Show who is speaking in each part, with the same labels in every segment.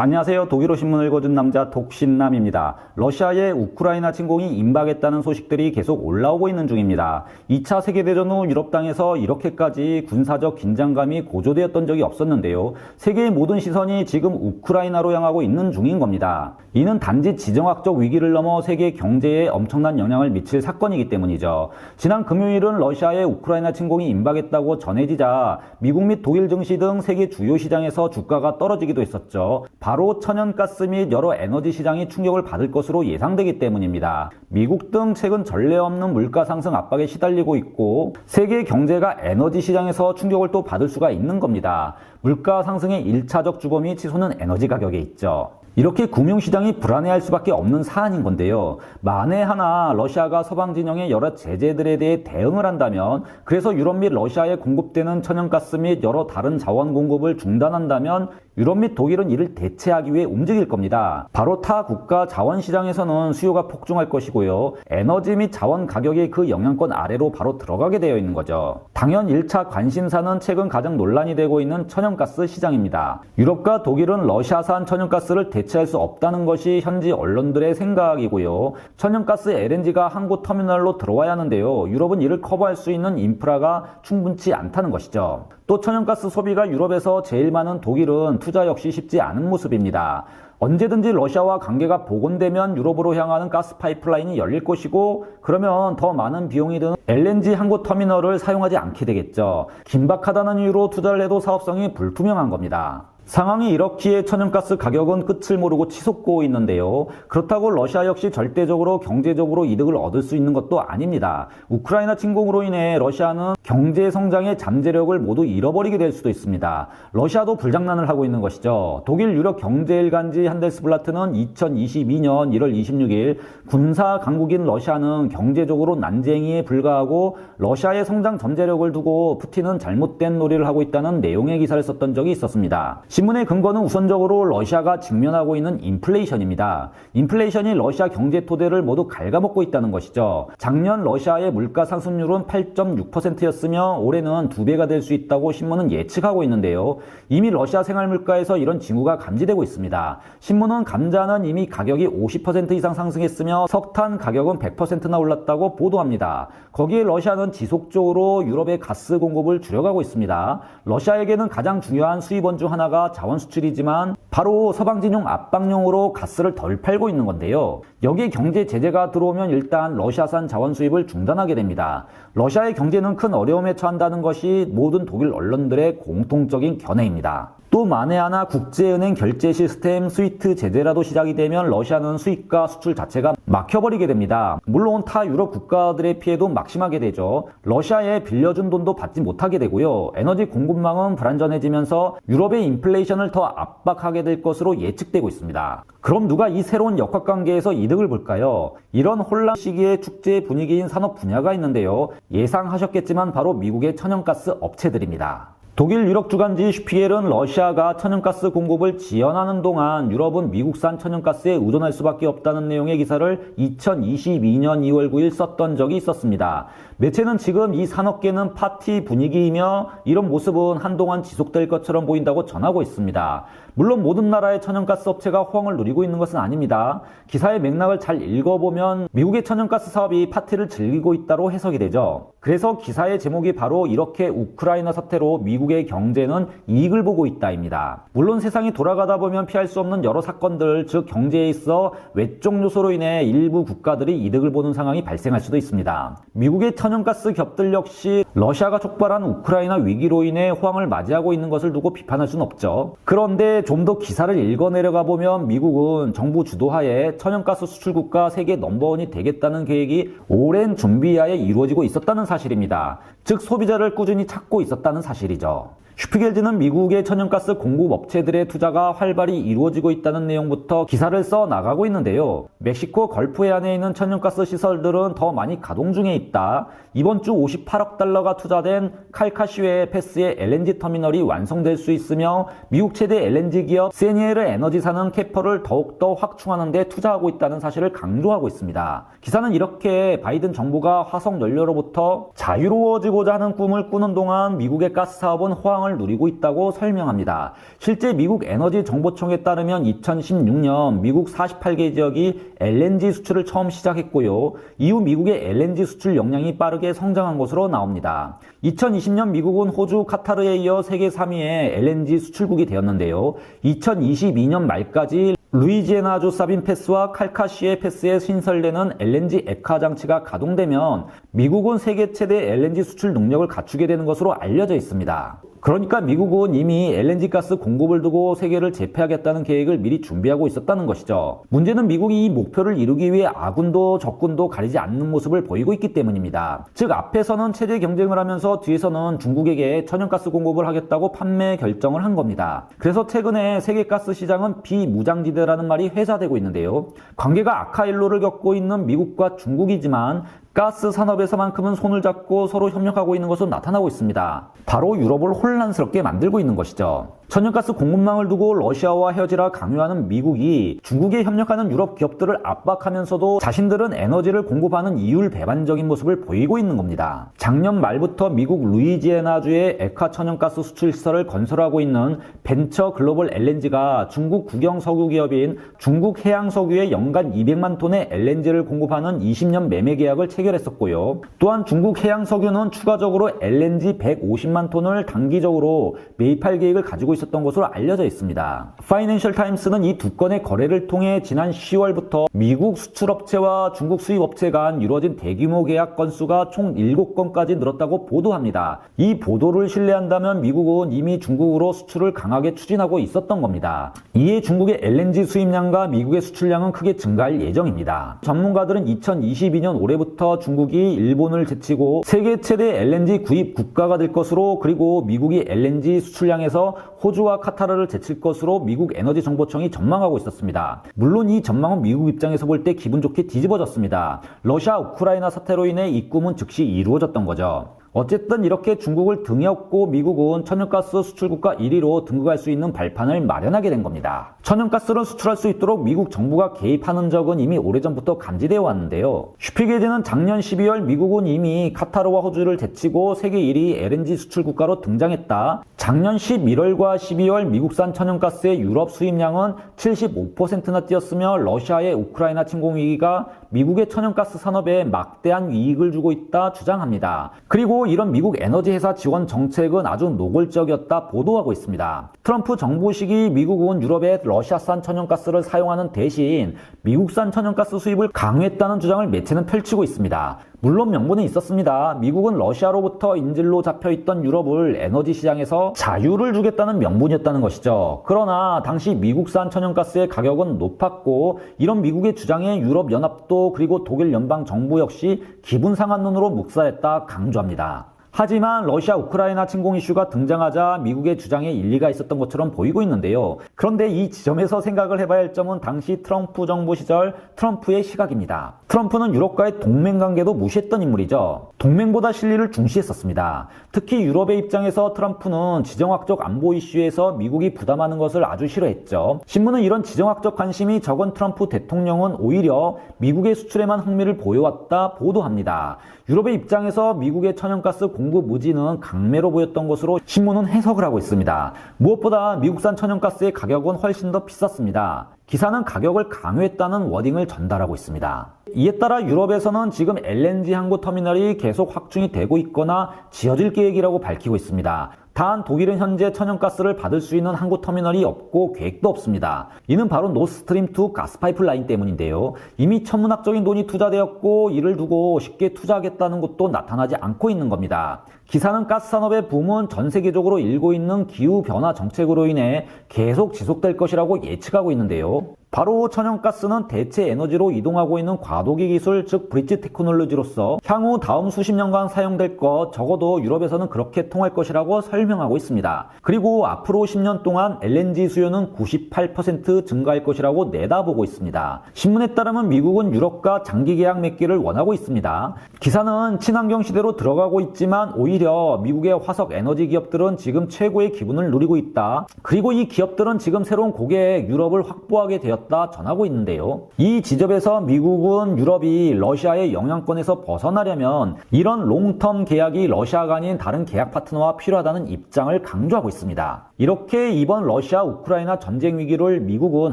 Speaker 1: 안녕하세요. 독일어 신문을 읽어준 남자 독신남입니다. 러시아의 우크라이나 침공이 임박했다는 소식들이 계속 올라오고 있는 중입니다. 2차 세계대전 후 유럽 땅에서 이렇게까지 군사적 긴장감이 고조되었던 적이 없었는데요. 세계의 모든 시선이 지금 우크라이나로 향하고 있는 중인 겁니다. 이는 단지 지정학적 위기를 넘어 세계 경제에 엄청난 영향을 미칠 사건이기 때문이죠. 지난 금요일은 러시아의 우크라이나 침공이 임박했다고 전해지자 미국 및 독일 증시 등 세계 주요 시장에서 주가가 떨어지기도 했었죠. 바로 천연가스 및 여러 에너지 시장이 충격을 받을 것으로 예상되기 때문입니다. 미국 등 최근 전례 없는 물가 상승 압박에 시달리고 있고 세계 경제가 에너지 시장에서 충격을 또 받을 수가 있는 겁니다. 물가 상승의 1차적 주범이 치솟는 에너지 가격에 있죠. 이렇게 금융시장이 불안해할 수밖에 없는 사안인 건데요. 만에 하나 러시아가 서방 진영의 여러 제재들에 대해 대응을 한다면, 그래서 유럽 및 러시아에 공급되는 천연가스 및 여러 다른 자원 공급을 중단한다면 유럽 및 독일은 이를 대체하기 위해 움직일 겁니다. 바로 타 국가 자원시장에서는 수요가 폭증할 것이고요. 에너지 및 자원 가격이 그 영향권 아래로 바로 들어가게 되어 있는 거죠. 당연 1차 관심사는 최근 가장 논란이 되고 있는 천연가스 시장입니다. 유럽과 독일은 러시아산 천연가스를 대체할 수 없다는 것이 현지 언론들의 생각이고요. 천연가스 LNG가 항구 터미널로 들어와야 하는데요. 유럽은 이를 커버할 수 있는 인프라가 충분치 않다는 것이죠. 또 천연가스 소비가 유럽에서 제일 많은 독일은 투자 역시 쉽지 않은 모습입니다. 언제든지 러시아와 관계가 복원되면 유럽으로 향하는 가스 파이프라인이 열릴 것이고, 그러면 더 많은 비용이 드는 LNG 항구 터미널을 사용하지 않게 되겠죠. 긴박하다는 이유로 투자를 해도 사업성이 불투명한 겁니다. 상황이 이렇기에 천연가스 가격은 끝을 모르고 치솟고 있는데요. 그렇다고 러시아 역시 절대적으로 경제적으로 이득을 얻을 수 있는 것도 아닙니다. 우크라이나 침공으로 인해 러시아는 경제 성장의 잠재력을 모두 잃어버리게 될 수도 있습니다. 러시아도 불장난을 하고 있는 것이죠. 독일 유력 경제일간지 한데스블라트는 2022년 1월 26일 군사 강국인 러시아는 경제적으로 난쟁이에 불과하고 러시아의 성장 잠재력을 두고 푸틴은 잘못된 놀이를 하고 있다는 내용의 기사를 썼던 적이 있었습니다. 신문의 근거는 우선적으로 러시아가 직면하고 있는 인플레이션입니다. 인플레이션이 러시아 경제 토대를 모두 갉아먹고 있다는 것이죠. 작년 러시아의 물가 상승률은 8.6%였으며 올해는 2배가 될 수 있다고 신문은 예측하고 있는데요. 이미 러시아 생활물가에서 이런 징후가 감지되고 있습니다. 신문은 감자는 이미 가격이 50% 이상 상승했으며 석탄 가격은 100%나 올랐다고 보도합니다. 거기에 러시아는 지속적으로 유럽의 가스 공급을 줄여가고 있습니다. 러시아에게는 가장 중요한 수입원 중 하나가 자원 수출이지만 바로 서방진영 압박용으로 가스를 덜 팔고 있는 건데요. 여기에 경제 제재가 들어오면 일단 러시아산 자원 수입을 중단하게 됩니다. 러시아의 경제는 큰 어려움에 처한다는 것이 모든 독일 언론들의 공통적인 견해입니다. 또 만에 하나 국제은행 결제 시스템 스위프트 제재라도 시작이 되면 러시아는 수입과 수출 자체가 막혀버리게 됩니다. 물론 타 유럽 국가들의 피해도 막심하게 되죠. 러시아에 빌려준 돈도 받지 못하게 되고요. 에너지 공급망은 불안전해지면서 유럽의 인플레이션을 더 압박하게 될 것으로 예측되고 있습니다. 그럼 누가 이 새로운 역학관계에서 이득을 볼까요? 이런 혼란 시기에 축제 분위기인 산업 분야가 있는데요. 예상하셨겠지만 바로 미국의 천연가스 업체들입니다. 독일 유력 주간지 슈피겔은 러시아가 천연가스 공급을 지연하는 동안 유럽은 미국산 천연가스에 의존할 수밖에 없다는 내용의 기사를 2022년 2월 9일 썼던 적이 있었습니다. 매체는 지금 이 산업계는 파티 분위기이며 이런 모습은 한동안 지속될 것처럼 보인다고 전하고 있습니다. 물론 모든 나라의 천연가스 업체가 호황을 누리고 있는 것은 아닙니다. 기사의 맥락을 잘 읽어보면 미국의 천연가스 사업이 파티를 즐기고 있다로 해석이 되죠. 그래서 기사의 제목이 바로 이렇게 우크라이나 사태로 미국의 경제는 이익을 보고 있다입니다. 물론 세상이 돌아가다 보면 피할 수 없는 여러 사건들, 즉 경제에 있어 외적 요소로 인해 일부 국가들이 이득을 보는 상황이 발생할 수도 있습니다. 미국의 천연가스 겹들 역시 러시아가 촉발한 우크라이나 위기로 인해 호황을 맞이하고 있는 것을 두고 비판할 수는 없죠. 그런데 좀 더 기사를 읽어내려가 보면 미국은 정부 주도하에 천연가스 수출국가 세계 넘버원이 되겠다는 계획이 오랜 준비하에 이루어지고 있었다는 사실입니다. 즉 소비자를 꾸준히 찾고 있었다는 사실이죠. 슈피겔지는 미국의 천연가스 공급 업체들의 투자가 활발히 이루어지고 있다는 내용부터 기사를 써 나가고 있는데요. 멕시코 걸프 해안에 있는 천연가스 시설들은 더 많이 가동 중에 있다. 이번 주 58억 달러가 투자된 칼카시웨 패스의 LNG 터미널이 완성될 수 있으며 미국 최대 LNG 기업 세니에르 에너지사는 캐퍼를 더욱더 확충하는 데 투자하고 있다는 사실을 강조하고 있습니다. 기사는 이렇게 바이든 정부가 화석 연료로부터 자유로워지고자 하는 꿈을 꾸는 동안 미국의 가스 사업은 호황을 누리고 있다고 설명합니다. 실제 미국 에너지 정보청에 따르면 2016년 미국 48개 지역이 LNG 수출을 처음 시작했고요. 이후 미국의 LNG 수출 역량이 빠르게 성장한 것으로 나옵니다. 2020년 미국은 호주, 카타르에 이어 세계 3위의 LNG 수출국이 되었는데요. 2022년 말까지 루이지애나주 사빈 패스와 칼카시에 패스에 신설되는 LNG 액화 장치가 가동되면 미국은 세계 최대 LNG 수출 능력을 갖추게 되는 것으로 알려져 있습니다. 그러니까 미국은 이미 LNG 가스 공급을 두고 세계를 제패하겠다는 계획을 미리 준비하고 있었다는 것이죠. 문제는 미국이 이 목표를 이루기 위해 아군도 적군도 가리지 않는 모습을 보이고 있기 때문입니다. 즉 앞에서는 체제 경쟁을 하면서 뒤에서는 중국에게 천연가스 공급을 하겠다고 판매 결정을 한 겁니다. 그래서 최근에 세계 가스 시장은 비무장지대라는 말이 회자되고 있는데요. 관계가 악화일로를 겪고 있는 미국과 중국이지만 가스 산업에서만큼은 손을 잡고 서로 협력하고 있는 것으로 나타나고 있습니다. 바로 유럽을 혼란스럽게 만들고 있는 것이죠. 천연가스 공급망을 두고 러시아와 헤어지라 강요하는 미국이 중국에 협력하는 유럽 기업들을 압박하면서도 자신들은 에너지를 공급하는 이율배반적인 모습을 보이고 있는 겁니다. 작년 말부터 미국 루이지애나주의 액화 천연가스 수출 시설을 건설하고 있는 벤처 글로벌 LNG가 중국 국영 석유 기업인 중국 해양석유에 연간 200만 톤의 LNG를 공급하는 20년 매매 계약을 체결했었고요. 또한 중국 해양석유는 추가적으로 LNG 150만 톤을 단기적으로 매입할 계획을 가지고 있었던 것으로 알려져 있습니다. 파이낸셜 타임스는 이 두 건의 거래를 통해 지난 10월부터 미국 수출업체와 중국 수입업체 간 이루어진 대규모 계약 건수가 총 7건까지 늘었다고 보도합니다. 이 보도를 신뢰한다면 미국은 이미 중국으로 수출을 강하게 추진하고 있었던 겁니다. 이에 중국의 LNG 수입량과 미국의 수출량은 크게 증가할 예정입니다. 전문가들은 2022년 올해부터 중국이 일본을 제치고 세계 최대 LNG 구입 국가가 될 것으로, 그리고 미국이 LNG 수출량에서 호주와 카타르를 제칠 것으로 미국 에너지 정보청이 전망하고 있었습니다. 물론 이 전망은 미국 입장에서 볼 때 기분 좋게 뒤집어졌습니다. 러시아 우크라이나 사태로 인해 이 꿈은 즉시 이루어졌던 거죠. 어쨌든 이렇게 중국을 등에 업고 미국은 천연가스 수출국가 1위로 등극할 수 있는 발판을 마련하게 된 겁니다. 천연가스를 수출할 수 있도록 미국 정부가 개입하는 적은 이미 오래전부터 감지되어 왔는데요. 슈피게지는 작년 12월 미국은 이미 카타르와 호주를 제치고 세계 1위 LNG 수출국가로 등장했다. 작년 11월과 12월 미국산 천연가스의 유럽 수입량은 75%나 뛰었으며 러시아의 우크라이나 침공 위기가 미국의 천연가스 산업에 막대한 이익을 주고 있다 주장합니다. 그리고 이런 미국 에너지 회사 지원 정책은 아주 노골적이었다 보도하고 있습니다. 트럼프 정부 시기 미국은 유럽에 러시아산 천연가스를 사용하는 대신 미국산 천연가스 수입을 강화했다는 주장을 매체는 펼치고 있습니다. 물론 명분은 있었습니다. 미국은 러시아로부터 인질로 잡혀있던 유럽을 에너지 시장에서 자유를 주겠다는 명분이었다는 것이죠. 그러나 당시 미국산 천연가스의 가격은 높았고 이런 미국의 주장에 유럽연합도 그리고 독일 연방정부 역시 기분 상한 눈으로 묵살했다 강조합니다. 하지만 러시아 우크라이나 침공 이슈가 등장하자 미국의 주장에 일리가 있었던 것처럼 보이고 있는데요. 그런데 이 지점에서 생각을 해봐야 할 점은 당시 트럼프 정부 시절 트럼프의 시각입니다. 트럼프는 유럽과의 동맹관계도 무시했던 인물이죠. 동맹보다 실리를 중시했었습니다. 특히 유럽의 입장에서 트럼프는 지정학적 안보 이슈에서 미국이 부담하는 것을 아주 싫어했죠. 신문은 이런 지정학적 관심이 적은 트럼프 대통령은 오히려 미국의 수출에만 흥미를 보여왔다 보도합니다. 유럽의 입장에서 미국의 천연가스 공급 의지는 강매로 보였던 것으로 신문은 해석을 하고 있습니다. 무엇보다 미국산 천연가스의 가격은 훨씬 더 비쌌습니다. 기사는 가격을 강요했다는 워딩을 전달하고 있습니다. 이에 따라 유럽에서는 지금 LNG 항구 터미널이 계속 확충이 되고 있거나 지어질 계획이라고 밝히고 있습니다. 단 독일은 현재 천연가스를 받을 수 있는 항구 터미널이 없고 계획도 없습니다. 이는 바로 노스트림2 가스파이프 라인 때문인데요. 이미 천문학적인 돈이 투자되었고 이를 두고 쉽게 투자하겠다는 것도 나타나지 않고 있는 겁니다. 기사는 가스 산업의 붐은 전 세계적으로 일고 있는 기후변화 정책으로 인해 계속 지속될 것이라고 예측하고 있는데요. 바로 천연가스는 대체 에너지로 이동하고 있는 과도기 기술, 즉 브릿지 테크놀로지로서 향후 다음 수십 년간 사용될 것, 적어도 유럽에서는 그렇게 통할 것이라고 설명하고 있습니다. 그리고 앞으로 10년 동안 LNG 수요는 98% 증가할 것이라고 내다보고 있습니다. 신문에 따르면 미국은 유럽과 장기 계약 맺기를 원하고 있습니다. 기사는 친환경 시대로 들어가고 있지만 오히려 미국의 화석 에너지 기업들은 지금 최고의 기분을 누리고 있다. 그리고 이 기업들은 지금 새로운 고객 유럽을 확보하게 되었다 전하고 있는데요. 이 지점에서 미국은 유럽이 러시아의 영향권에서 벗어나려면 이런 롱텀 계약이 러시아가 아닌 다른 계약 파트너와 필요하다는 입장을 강조하고 있습니다. 이렇게 이번 러시아 우크라이나 전쟁 위기를 미국은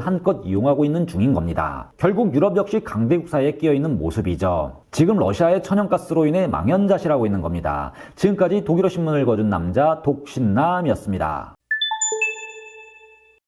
Speaker 1: 한껏 이용하고 있는 중인 겁니다. 결국 유럽 역시 강대국 사이에 끼어 있는 모습이죠. 지금 러시아의 천연가스로 인해 망연자실하고 있는 겁니다. 지금까지 독일어 신문을 읽어준 남자 독신남이었습니다.